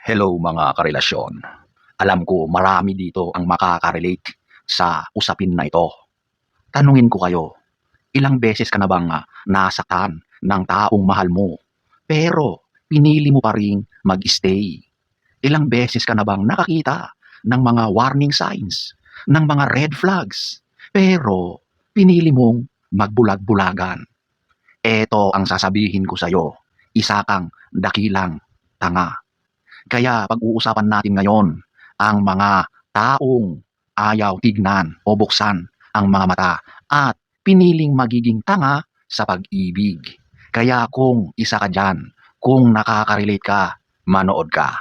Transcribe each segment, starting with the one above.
Hello mga karelasyon. Alam ko marami dito ang makaka-relate sa usapin na ito. Tanungin ko kayo, ilang beses ka na bang nasaktan ng taong mahal mo, pero pinili mo pa ring mag-stay? Ilang beses ka na bang nakakita ng mga warning signs, ng mga red flags, pero pinili mong magbulag-bulagan? Eto ang sasabihin ko sa'yo, isa kang dakilang tanga. Kaya pag-uusapan natin ngayon ang mga taong ayaw tignan o buksan ang mga mata at piniling magiging tanga sa pag-ibig. Kaya kung isa ka dyan, kung nakaka-relate ka, manood ka.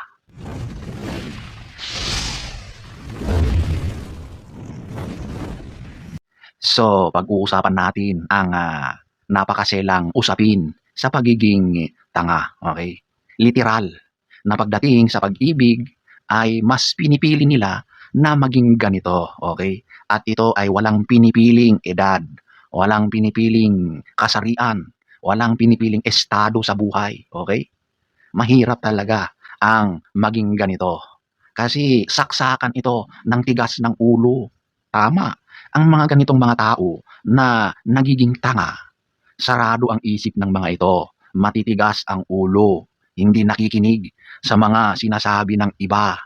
So, pag-uusapan natin ang napakaselang usapin sa pagiging tanga, okay? Literal na pagdating sa pag-ibig ay mas pinipili nila na maging ganito, okay? At ito ay walang pinipiling edad, walang pinipiling kasarian, walang pinipiling estado sa buhay, okay? Mahirap talaga ang maging ganito. Kasi saksakan ito ng tigas ng ulo. Tama. Ang mga ganitong mga tao na nagiging tanga, sarado ang isip ng mga ito, matitigas ang ulo, hindi nakikinig sa mga sinasabi ng iba.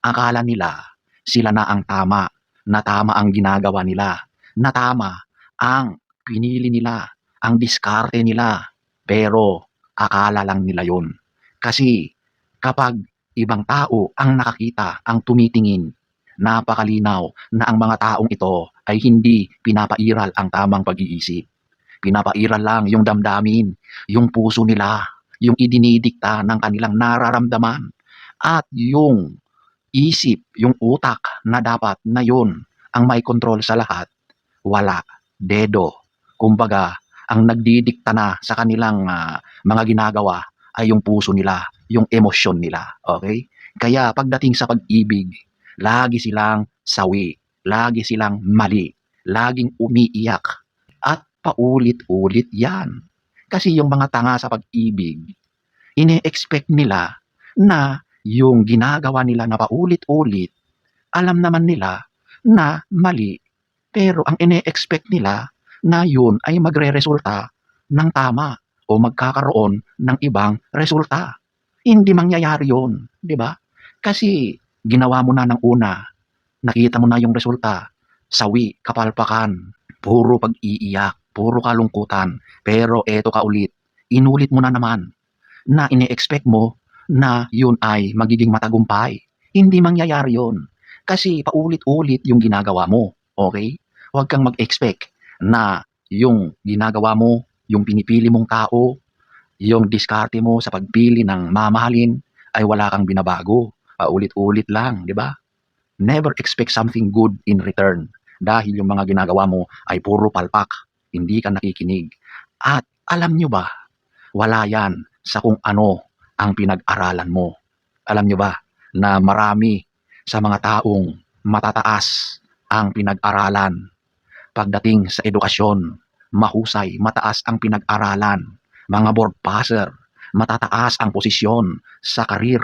Akala nila sila na ang tama, na tama ang ginagawa nila, na tama ang pinili nila, ang diskarte nila. Pero akala lang nila yon. Kasi kapag ibang tao ang nakakita, ang tumitingin, napakalinaw na ang mga taong ito ay hindi pinapairal ang tamang pag-iisip. Pinapairal lang yung damdamin, yung puso nila, yung idinidikta ng kanilang nararamdaman, at yung isip, yung utak na dapat na yun ang may kontrol sa lahat, wala, dedo. Kumbaga, ang nagdidikta na sa kanilang mga ginagawa ay yung puso nila, yung emosyon nila. Okay? Kaya pagdating sa pag-ibig, lagi silang sawi, lagi silang mali, laging umiiyak, at paulit-ulit yan. Kasi yung mga tanga sa pag-ibig, ine-expect nila na yung ginagawa nila na paulit-ulit, alam naman nila na mali, pero ang ine-expect nila na yun ay magre-resulta ng tama o magkakaroon ng ibang resulta. Hindi mangyayari yun, di ba? Kasi ginawa mo na ng una, nakita mo na yung resulta, sawi, kapalpakan, puro pag-iiyak, puro kalungkutan, pero eto ka ulit, inulit mo na naman na ine-expect mo na yun ay magiging matagumpay. Hindi mangyayari yun. Kasi paulit-ulit yung ginagawa mo. Okay? Huwag kang mag-expect na yung ginagawa mo, yung pinipili mong tao, yung diskarte mo sa pagpili ng mamahalin ay wala kang binabago. Paulit-ulit lang, di ba? Never expect something good in return dahil yung mga ginagawa mo ay puro palpak, hindi ka nakikinig. At alam nyo ba, wala yan sa kung ano ang pinag-aralan mo. Alam nyo ba na marami sa mga taong matataas ang pinag-aralan pagdating sa edukasyon, mahusay, mataas ang pinag-aralan, mga board passer, matataas ang posisyon sa karir.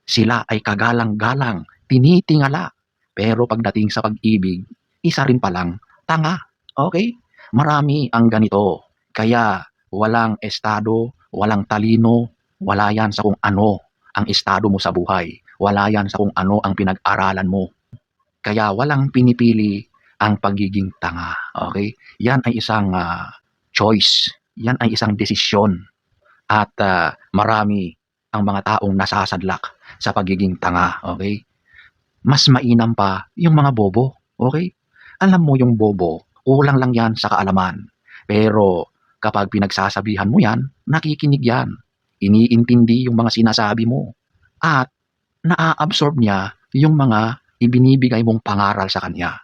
Sila ay kagalang-galang, tinitingala. Pero pagdating sa pag-ibig, isa rin palang tanga. Okay? Marami ang ganito. Kaya walang estado, walang talino, wala yan sa kung ano ang estado mo sa buhay. Wala yan sa kung ano ang pinag-aralan mo. Kaya walang pinipili ang pagiging tanga. Okay? Yan ay isang choice. Yan ay isang desisyon. At marami ang mga taong nasasadlak sa pagiging tanga. Okay? Mas mainam pa yung mga bobo. Okay? Alam mo yung bobo, kulang lang yan sa kaalaman. Pero kapag pinagsasabihan mo yan, nakikinig yan. Iniintindi yung mga sinasabi mo. At naa-absorb niya yung mga ibinibigay mong pangaral sa kanya.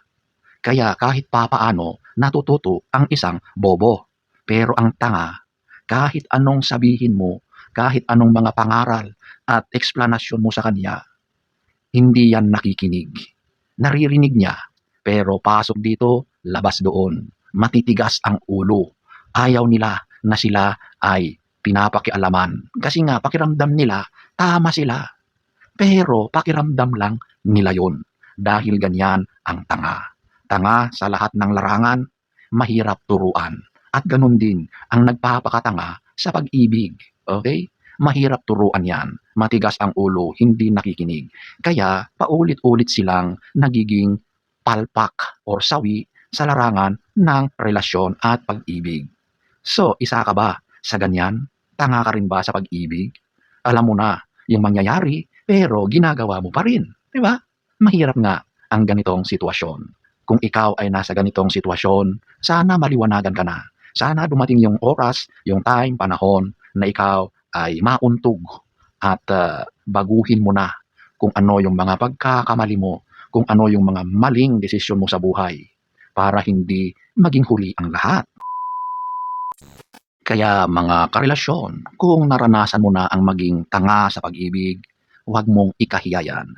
Kaya kahit papaano, natututo ang isang bobo. Pero ang tanga, kahit anong sabihin mo, kahit anong mga pangaral at eksplanasyon mo sa kanya, hindi yan nakikinig. Naririnig niya, pero pasok dito, labas doon. Matitigas ang ulo. Ayaw nila na sila ay pinapakialaman. Kasi nga, pakiramdam nila, tama sila. Pero pakiramdam lang nila yun. Dahil ganyan ang tanga. Tanga sa lahat ng larangan, mahirap turuan. At ganun din ang nagpapakatanga sa pag-ibig. Okay? Mahirap turuan yan. Matigas ang ulo, hindi nakikinig. Kaya paulit-ulit silang nagiging palpak or sawi sa larangan ng relasyon at pag-ibig. So, isa ka ba sa ganyan? Tanga ka rin ba sa pag-ibig? Alam mo na yung mangyayari, pero ginagawa mo pa rin. Di ba? Mahirap nga ang ganitong sitwasyon. Kung ikaw ay nasa ganitong sitwasyon, sana maliwanagan ka na. Sana dumating yung oras, yung time, panahon na ikaw ay mauntog at baguhin mo na kung ano yung mga pagkakamali mo, kung ano yung mga maling desisyon mo sa buhay para hindi maging huli ang lahat. Kaya mga karelasyon, kung naranasan mo na ang maging tanga sa pag-ibig, huwag mong ikahiya yan.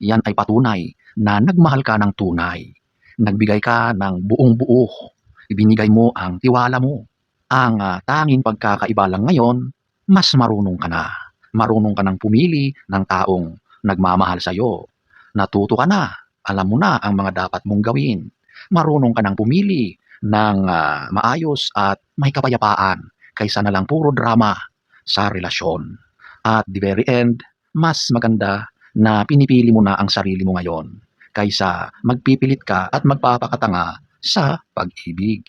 Yan ay patunay na nagmahal ka ng tunay. Nagbigay ka ng buong buo. Ibinigay mo ang tiwala mo. Ang tanging pagkakaiba lang ngayon, mas marunong ka na. Marunong ka ng pumili ng taong nagmamahal sa'yo. Natuto ka na. Alam mo na ang mga dapat mong gawin. Marunong ka ng pumili ng maayos at may kapayapaan kaysa na lang puro drama sa relasyon. At the very end, mas maganda na pinipili mo na ang sarili mo ngayon kaysa magpipilit ka at magpapakatanga sa pag-ibig.